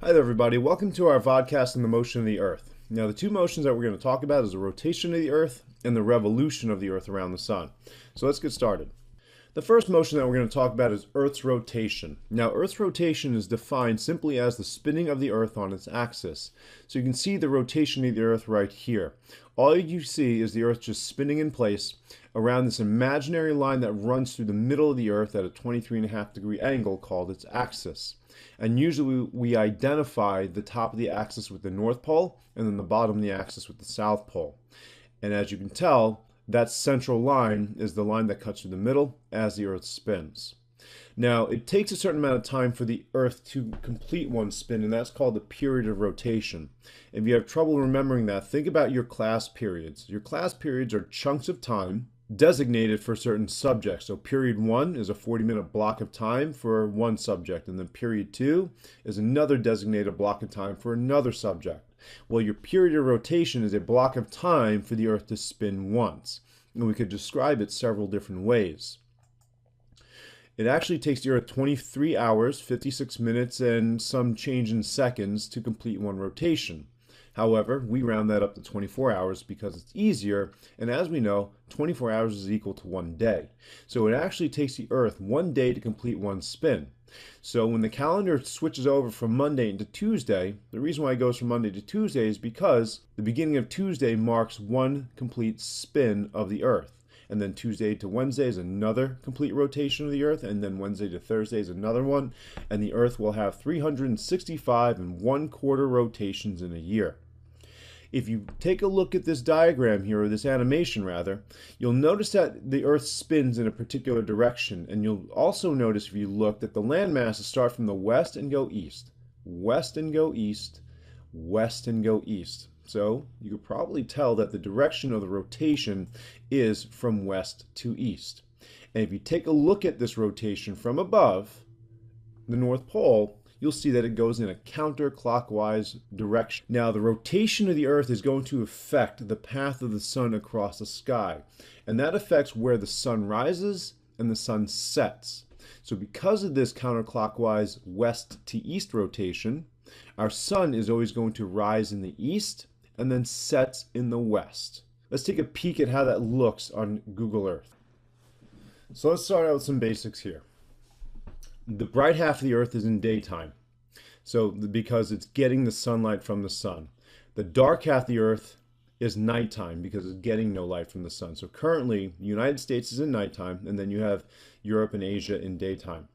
Hi there, everybody. Welcome to our vodcast on the motion of the Earth. Now, the two motions that we're going to talk about is the rotation of the Earth and the revolution of the Earth around the Sun. So let's get started. The first motion that we're going to talk about is Earth's rotation. Now, Earth's rotation is defined simply as the spinning of the Earth on its axis. So you can see the rotation of the Earth right here. All you see is the Earth just spinning in place around this imaginary line that runs through the middle of the Earth at a 23.5-degree angle called its axis. And usually we identify the top of the axis with the North Pole and then the bottom of the axis with the South Pole. And as you can tell, that central line is the line that cuts through the middle as the Earth spins. Now, it takes a certain amount of time for the Earth to complete one spin, and that's called the period of rotation. If you have trouble remembering that, think about your class periods. Your class periods are chunks of time designated for certain subjects. So period 1 is a 40-minute block of time for one subject, and then period 2 is another designated block of time for another subject. Well, your period of rotation is a block of time for the Earth to spin once, and we could describe it several different ways. It actually takes the Earth 23 hours, 56 minutes, and some change in seconds to complete one rotation. However, we round that up to 24 hours because it's easier, and as we know, 24 hours is equal to 1 day. So it actually takes the Earth 1 day to complete one spin. So when the calendar switches over from Monday into Tuesday, the reason why it goes from Monday to Tuesday is because the beginning of Tuesday marks one complete spin of the Earth. And then Tuesday to Wednesday is another complete rotation of the Earth, and then Wednesday to Thursday is another one, and the Earth will have 365 1/4 rotations in a year. If you take a look at this diagram here, or this animation rather, you'll notice that the Earth spins in a particular direction, and you'll also notice if you look that the land masses start from the west and go east, west and go east, west and go east. So you could probably tell that the direction of the rotation is from west to east. And if you take a look at this rotation from above, the North Pole, you'll see that it goes in a counterclockwise direction. Now, the rotation of the Earth is going to affect the path of the sun across the sky, and that affects where the sun rises and the sun sets. So because of this counterclockwise west to east rotation, our sun is always going to rise in the east and then sets in the west. Let's take a peek at how that looks on Google Earth. So let's start out with some basics here. The bright half of the Earth is in daytime, so because it's getting the sunlight from the sun. The dark half of the Earth is nighttime because it's getting no light from the sun. So currently, the United States is in nighttime, and then you have Europe and Asia in daytime.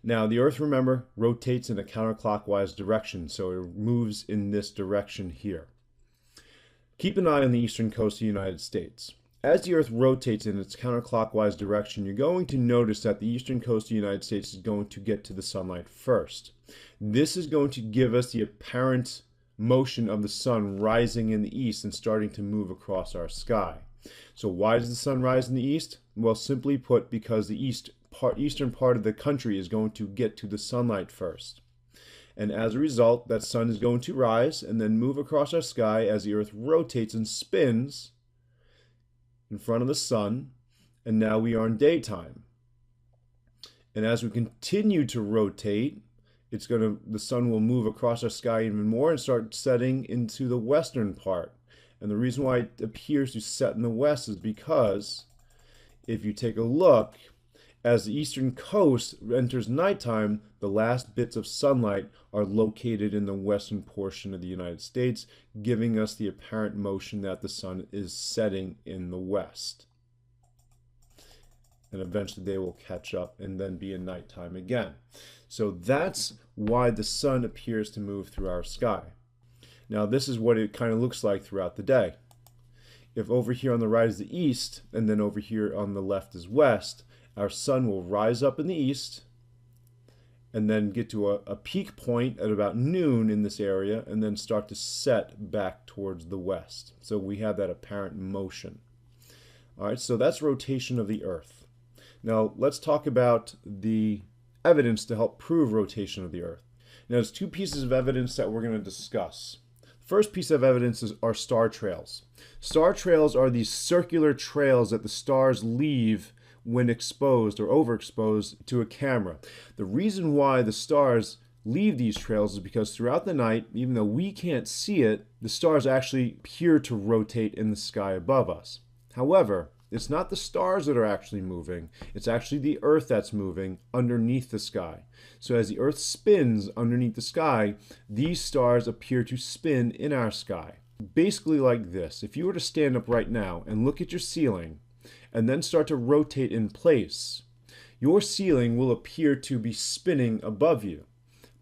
Now, the Earth, remember, rotates in a counterclockwise direction, so it moves in this direction here. Keep an eye on the eastern coast of the United States. As the Earth rotates in its counterclockwise direction, you're going to notice that the eastern coast of the United States is going to get to the sunlight first. This is going to give us the apparent motion of the sun rising in the east and starting to move across our sky. So why does the sun rise in the east? Well, simply put, because the eastern part of the country is going to get to the sunlight first. And as a result, that sun is going to rise and then move across our sky as the Earth rotates and spins in front of the sun, and now we are in daytime. And as we continue to rotate, the sun will move across our sky even more and start setting into the western part. And the reason why it appears to set in the west is because if you take a look, as the eastern coast enters nighttime, the last bits of sunlight are located in the western portion of the United States, giving us the apparent motion that the sun is setting in the west. And eventually they will catch up and then be in nighttime again. So that's why the sun appears to move through our sky. Now, this is what it kind of looks like throughout the day. If over here on the right is the east, and then over here on the left is west, our sun will rise up in the east and then get to a peak point at about noon in this area and then start to set back towards the west. So we have that apparent motion. All right, so that's rotation of the Earth. Now let's talk about the evidence to help prove rotation of the Earth. Now there's two pieces of evidence that we're going to discuss. First piece of evidence are star trails. Star trails are these circular trails that the stars leave when exposed or overexposed to a camera. The reason why the stars leave these trails is because throughout the night, even though we can't see it, the stars actually appear to rotate in the sky above us. However, it's not the stars that are actually moving, it's actually the Earth that's moving underneath the sky. So as the Earth spins underneath the sky, these stars appear to spin in our sky. Basically like this. If you were to stand up right now and look at your ceiling and then start to rotate in place, your ceiling will appear to be spinning above you.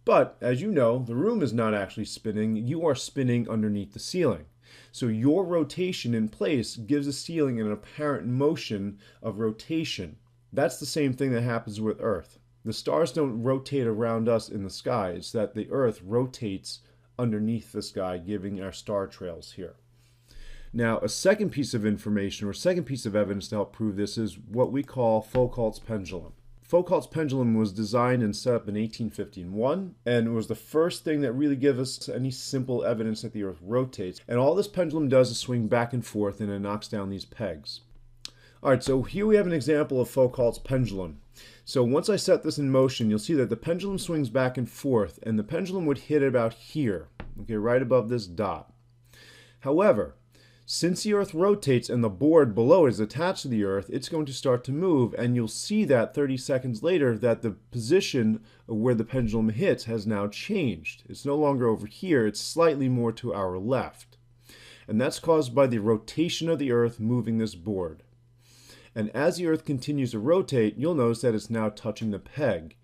But as you know, the room is not actually spinning, you are spinning underneath the ceiling. So your rotation in place gives the ceiling an apparent motion of rotation. That's the same thing that happens with Earth. The stars don't rotate around us in the sky, it's that the Earth rotates underneath the sky, giving our star trails here. Now, a second piece of information or second piece of evidence to help prove this is what we call Foucault's pendulum. Foucault's pendulum was designed and set up in 1851, and it was the first thing that really gives us any simple evidence that the Earth rotates. And all this pendulum does is swing back and forth, and it knocks down these pegs. All right, so here we have an example of Foucault's pendulum. So once I set this in motion, you'll see that the pendulum swings back and forth, and the pendulum would hit about here, okay, right above this dot. However, since the Earth rotates and the board below is attached to the Earth, it's going to start to move, and you'll see that 30 seconds later that the position of where the pendulum hits has now changed. It's no longer over here, it's slightly more to our left. And that's caused by the rotation of the Earth moving this board. And as the Earth continues to rotate, you'll notice that it's now touching the peg.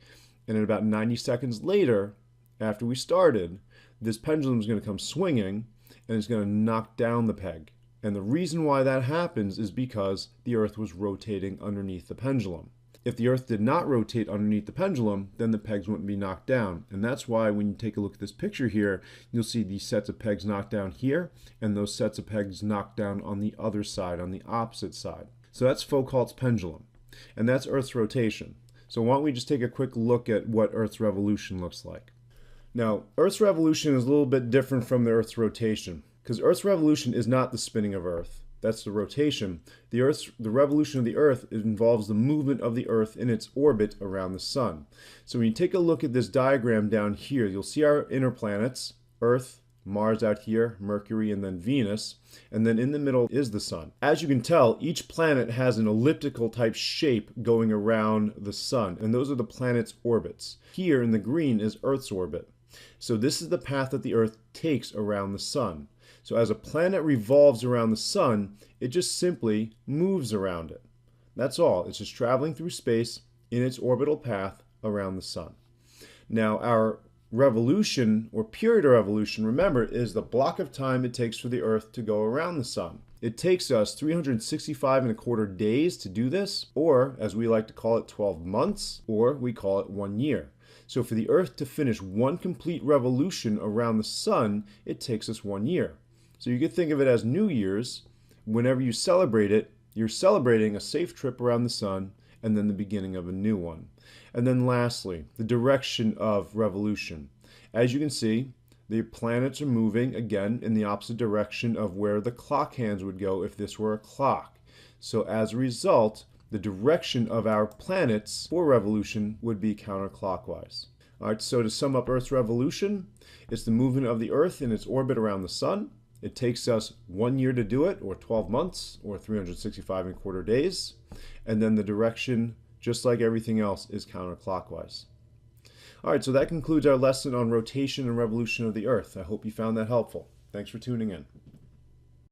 And at about 90 seconds later, after we started, this pendulum is going to come swinging, and it's going to knock down the peg. And the reason why that happens is because the Earth was rotating underneath the pendulum. If the Earth did not rotate underneath the pendulum, then the pegs wouldn't be knocked down. And that's why when you take a look at this picture here, you'll see these sets of pegs knocked down here, and those sets of pegs knocked down on the other side, on the opposite side. So that's Foucault's pendulum, and that's Earth's rotation. So why don't we just take a quick look at what Earth's revolution looks like. Now, Earth's revolution is a little bit different from the Earth's rotation, because Earth's revolution is not the spinning of Earth. That's the rotation. The revolution of the Earth involves the movement of the Earth in its orbit around the Sun. So when you take a look at this diagram down here, you'll see our inner planets, Earth, Mars out here, Mercury, and then Venus, and then in the middle is the Sun. As you can tell, each planet has an elliptical type shape going around the Sun, and those are the planet's orbits. Here in the green is Earth's orbit. So this is the path that the Earth takes around the Sun. So as a planet revolves around the Sun, it just simply moves around it. That's all. It's just traveling through space in its orbital path around the Sun. Now, our revolution, or period of revolution, remember, is the block of time it takes for the Earth to go around the Sun. It takes us 365.25 days to do this, or as we like to call it, 12 months, or we call it 1 year. So for the Earth to finish one complete revolution around the Sun, it takes us 1 year. So you could think of it as New Year's. Whenever you celebrate it, you're celebrating a safe trip around the Sun and then the beginning of a new one. And then lastly, the direction of revolution. As you can see, the planets are moving again in the opposite direction of where the clock hands would go if this were a clock. So as a result, the direction of our planets for revolution would be counterclockwise. All right, so to sum up Earth's revolution, it's the movement of the Earth in its orbit around the Sun. It takes us 1 year to do it, or 12 months, or 365.25 days. And then the direction, just like everything else, is counterclockwise. All right, so that concludes our lesson on rotation and revolution of the Earth. I hope you found that helpful. Thanks for tuning in.